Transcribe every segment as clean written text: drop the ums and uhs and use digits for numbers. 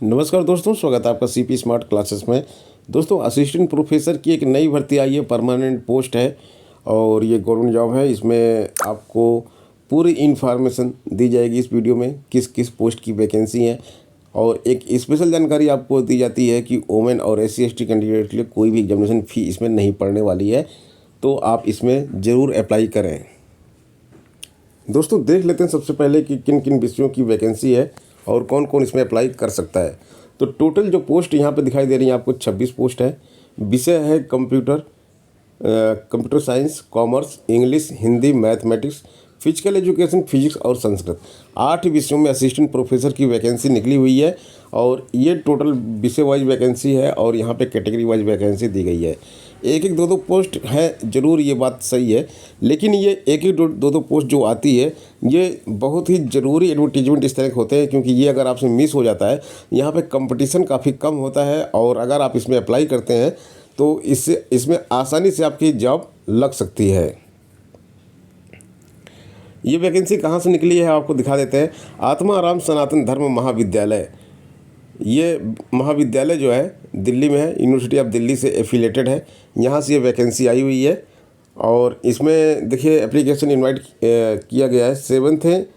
नमस्कार दोस्तों, स्वागत है आपका सीपी स्मार्ट क्लासेस में। दोस्तों, असिस्टेंट प्रोफेसर की एक नई भर्ती आई है, परमानेंट पोस्ट है और ये गवर्नमेंट जॉब है। इसमें आपको पूरी इन्फॉर्मेशन दी जाएगी इस वीडियो में, किस किस पोस्ट की वैकेंसी है। और एक स्पेशल जानकारी आपको दी जाती है कि वोमेन और SC/ST कैंडिडेट के लिए कोई भी एग्जामिनेशन फ़ी इसमें नहीं पड़ने वाली है, तो आप इसमें ज़रूर अप्लाई करें। दोस्तों, देख लेते हैं सबसे पहले कि किन किन विषयों की वैकेंसी है और कौन कौन इसमें अप्लाई कर सकता है। तो टोटल जो पोस्ट यहाँ पे दिखाई दे रही है आपको 26 पोस्ट है। विषय है computer science, commerce, English, Hindi, mathematics, physical education, physics और संस्कृत। 8 विषयों में असिस्टेंट प्रोफेसर की वैकेंसी निकली हुई है और ये टोटल विषय वाइज वैकेंसी है और यहाँ पे कैटेगरी वाइज वैकेंसी दी गई है। एक एक दो दो पोस्ट है, ज़रूर ये बात सही है, लेकिन ये एक एक दो दो पोस्ट जो आती है ये बहुत ही ज़रूरी एडवर्टीजमेंट इस तरह के होते हैं, क्योंकि ये अगर आपसे मिस हो जाता है, यहाँ पे कंपटीशन काफ़ी कम होता है और अगर आप इसमें अप्लाई करते हैं तो इसमें आसानी से आपकी जॉब लग सकती है। ये वैकेंसी कहाँ से निकली है आपको दिखा देते हैं। आत्माराम सनातन धर्म महाविद्यालय, ये महाविद्यालय जो है दिल्ली में है, यूनिवर्सिटी ऑफ दिल्ली से एफिलेटेड है। यहाँ से ये वैकेंसी आई हुई है और इसमें देखिए एप्लीकेशन इनवाइट किया गया है। 7th है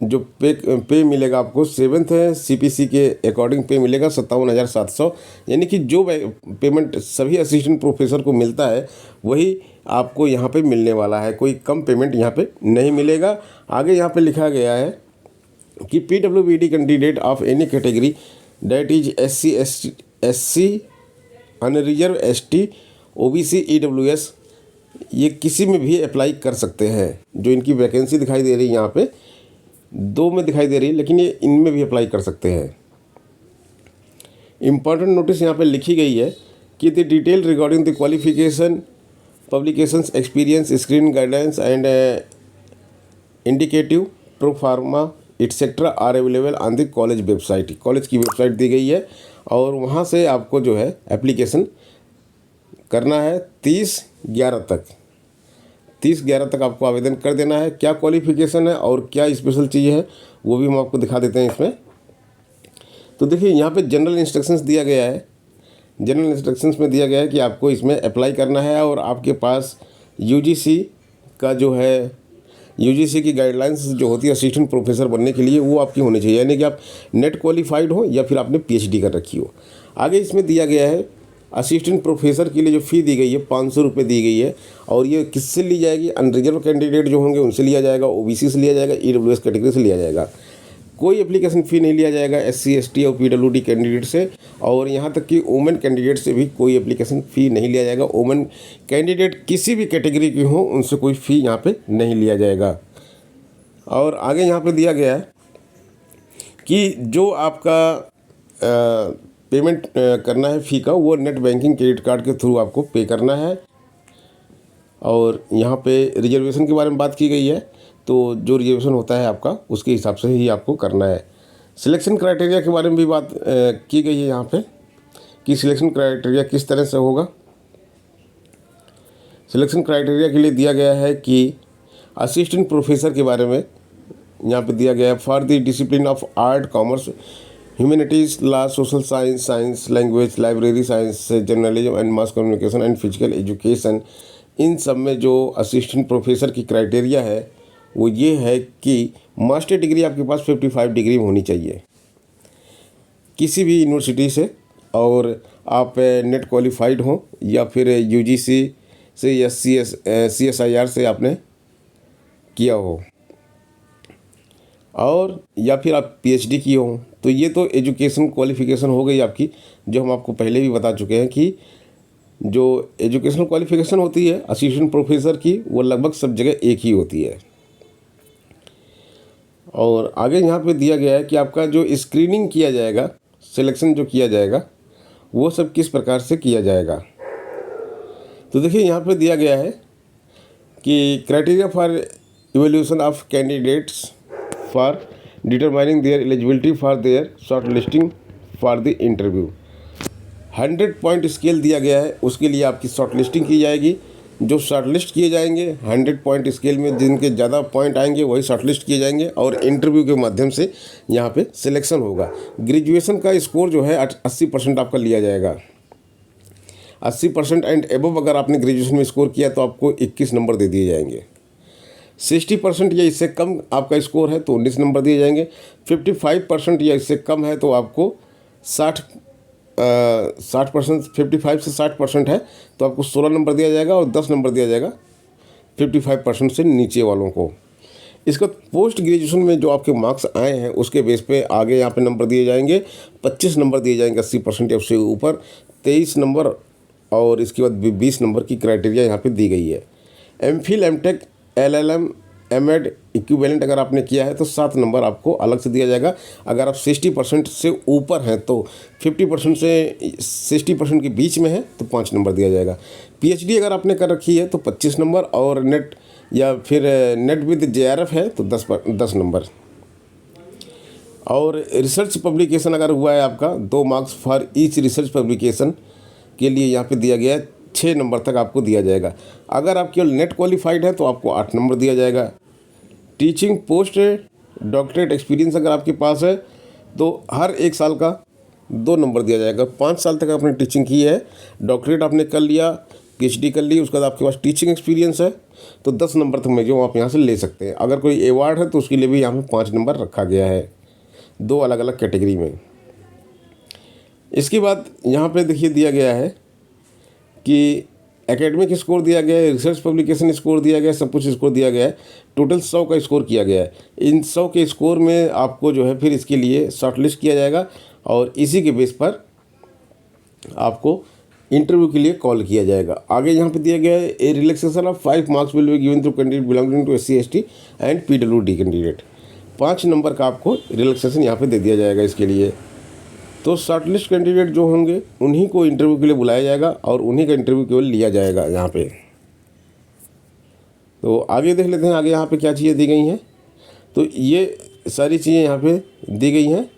जो पे मिलेगा आपको, 7th है CPC के अकॉर्डिंग पे मिलेगा 57,700, यानी कि जो पेमेंट सभी असिस्टेंट प्रोफेसर को मिलता है वही आपको यहाँ पे मिलने वाला है, कोई कम पेमेंट यहाँ पे नहीं मिलेगा। आगे यहाँ पे लिखा गया है कि PWBD candidate of any category that is SC unreserved ST OBC EWS, ये किसी में भी अप्लाई कर सकते हैं। जो इनकी वैकेंसी दिखाई दे रही है यहाँ पे 2 में दिखाई दे रही है, लेकिन ये इनमें भी अप्लाई कर सकते हैं। इम्पॉर्टेंट नोटिस यहाँ पे लिखी गई है कि the detail regarding the qualification, publications, experience, screen guidelines and indicative proforma etcetera are available on the college website. College की वेबसाइट दी गई है और वहाँ से आपको जो है एप्लीकेशन करना है 30/11 तक। 30/11 तक आपको आवेदन कर देना है। क्या क्वालिफिकेशन है और क्या स्पेशल चीज़ है वो भी हम आपको दिखा देते हैं इसमें। तो देखिए यहाँ पे जनरल इंस्ट्रक्शंस दिया गया है। जनरल इंस्ट्रक्शंस में दिया गया है कि आपको इसमें अप्लाई करना है और आपके पास UGC का जो है UGC की गाइडलाइंस जो होती है असिस्टेंट प्रोफेसर बनने के लिए, वो आपकी होनी चाहिए, यानी कि आप नेट क्वालिफाइड हो या फिर आपने PhD कर रखी हो। आगे इसमें दिया गया है असिस्टेंट प्रोफेसर के लिए जो फ़ी दी गई है 500 रुपये दी गई है और ये किससे ली जाएगी? अनरिजर्व कैंडिडेट जो होंगे उनसे लिया जाएगा, OBC से लिया जाएगा, EWS कैटेगरी से लिया जाएगा। कोई एप्लीकेशन फ़ी नहीं लिया जाएगा SC/ST और PWD कैंडिडेट से, और यहाँ तक कि वुमेन कैंडिडेट से भी कोई एप्लीकेशन फ़ी नहीं लिया जाएगा। वुमेन कैंडिडेट किसी भी कैटेगरी की हो उनसे कोई फ़ी यहाँ पे नहीं लिया जाएगा। और आगे यहाँ पे दिया गया है कि जो आपका पेमेंट करना है फ़ी का, वो नेट बैंकिंग क्रेडिट कार्ड के थ्रू आपको पे करना है। और यहाँ पे रिजर्वेशन के बारे में बात की गई है, तो जो रिजर्वेशन होता है आपका उसके हिसाब से ही आपको करना है। सिलेक्शन क्राइटेरिया के बारे में भी बात की गई है यहाँ पे कि सिलेक्शन क्राइटेरिया किस तरह से होगा। सिलेक्शन क्राइटेरिया के लिए दिया गया है कि असिस्टेंट प्रोफेसर के बारे में यहाँ पे दिया गया है for the discipline of art, commerce, humanities, law, social science, language, library science, journalism and mass communication and physical education. इन सब में जो असिस्टेंट प्रोफेसर की क्राइटेरिया है वो ये है कि मास्टर डिग्री आपके पास 55 डिग्री होनी चाहिए किसी भी यूनिवर्सिटी से, और आप नेट क्वालिफाइड हों या फिर UGC से या CSIR से आपने किया हो, और या फिर आप PhD किए हों। तो ये तो एजुकेशन क्वालिफ़िकेशन हो गई आपकी, जो हम आपको पहले भी बता चुके हैं कि जो एजुकेशनल क्वालिफ़िकेशन होती है असिस्टेंट प्रोफेसर की वो लगभग सब जगह एक ही होती है। और आगे यहाँ पे दिया गया है कि आपका जो स्क्रीनिंग किया जाएगा, सिलेक्शन जो किया जाएगा वो सब किस प्रकार से किया जाएगा। तो देखिए यहाँ पे दिया गया है कि criteria for evaluation of candidates for determining there eligibility for their short listing for the interview. 100 point scale दिया गया है, उसके लिए आपकी शॉर्ट लिस्टिंग की जाएगी। जो शॉर्टलिस्ट किए जाएंगे 100 पॉइंट स्केल में जिनके ज़्यादा पॉइंट आएंगे वही शॉर्टलिस्ट किए जाएंगे और इंटरव्यू के माध्यम से यहाँ पे सिलेक्शन होगा। ग्रेजुएशन का स्कोर जो है 80% आपका लिया जाएगा। 80% एंड एबव अगर आपने ग्रेजुएशन में स्कोर किया तो आपको 21 नंबर दे दिए जाएंगे। 60% या इससे कम आपका स्कोर है तो 19 नंबर दिए जाएंगे। 55% या इससे कम है तो आपको 60% 55 से 60% है तो आपको 16 नंबर दिया जाएगा और 10 नंबर दिया जाएगा 55% से नीचे वालों को। इसका पोस्ट ग्रेजुएशन में जो आपके मार्क्स आए हैं उसके बेस पे आगे यहाँ पे नंबर दिए जाएंगे। 25 नंबर दिए जाएंगे 80% या उससे ऊपर, 23 नंबर और इसके बाद 20 नंबर की क्राइटेरिया यहाँ पे दी गई है। MPhil, MTech, LLM, MEd equivalent अगर आपने किया है तो 7 नंबर आपको अलग से दिया जाएगा। अगर आप 60% से ऊपर हैं तो 50% से 60% के बीच में है तो 5 नंबर दिया जाएगा। PhD अगर आपने कर रखी है तो 25 नंबर और नेट या फिर नेट विद JRF है तो 10 नंबर। और रिसर्च पब्लिकेशन अगर हुआ है आपका 2 marks for each research publication के लिए यहाँ पे दिया गया है, 6 नंबर तक आपको दिया जाएगा। अगर आप केवल नेट क्वालिफाइड है तो आपको 8 नंबर दिया जाएगा। टीचिंग पोस्ट डॉक्टरेट एक्सपीरियंस अगर आपके पास है तो हर 1 साल का 2 नंबर दिया जाएगा। 5 साल तक आपने टीचिंग की है, डॉक्टरेट आपने कर लिया, PhD कर ली, उसके बाद आपके पास टीचिंग एक्सपीरियंस है तो 10 नंबर तक में जो आप यहाँ से ले सकते हैं। अगर कोई अवार्ड है तो उसके लिए भी यहाँ पे 5 नंबर रखा गया है, 2 अलग अलग कैटेगरी में। इसके बाद यहाँ पे देखिए दिया गया है कि एकेडमिक स्कोर दिया गया है, रिसर्च पब्लिकेशन स्कोर दिया गया है, सब कुछ स्कोर दिया गया है। टोटल 100 का स्कोर किया गया है। इन 100 के स्कोर में आपको जो है फिर इसके लिए शॉर्टलिस्ट किया जाएगा और इसी के बेस पर आपको इंटरव्यू के लिए कॉल किया जाएगा। आगे यहाँ पे दिया गया है a relaxation of 5 marks will be given to candidate belonging to SC ST and PWD candidate. 5 number का आपको रिलैक्सेशन यहाँ पे दे दिया जाएगा इसके लिए। तो शॉर्टलिस्ट कैंडिडेट जो होंगे उन्हीं को इंटरव्यू के लिए बुलाया जाएगा और उन्हीं का इंटरव्यू केवल लिया जाएगा यहाँ पे। तो आगे देख लेते हैं आगे यहाँ पे क्या चीज़ें दी गई हैं। तो ये सारी चीज़ें यहाँ पे दी गई हैं।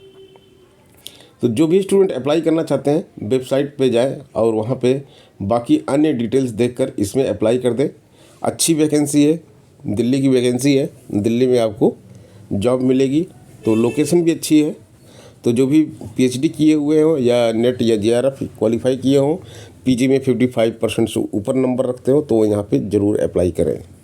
तो जो भी स्टूडेंट अप्लाई करना चाहते हैं वेबसाइट पे जाएं और वहाँ पे बाकी अन्य डिटेल्स देखकर इसमें अप्लाई कर दें। अच्छी वैकेंसी है, दिल्ली की वैकेंसी है, दिल्ली में आपको जॉब मिलेगी। तो लोकेशन भी अच्छी है। तो जो भी PhD किए हुए हो या नेट या JRF क्वालिफाई किए हो, PG में 55% से ऊपर नंबर रखते हो तो यहाँ पे ज़रूर अप्लाई करें।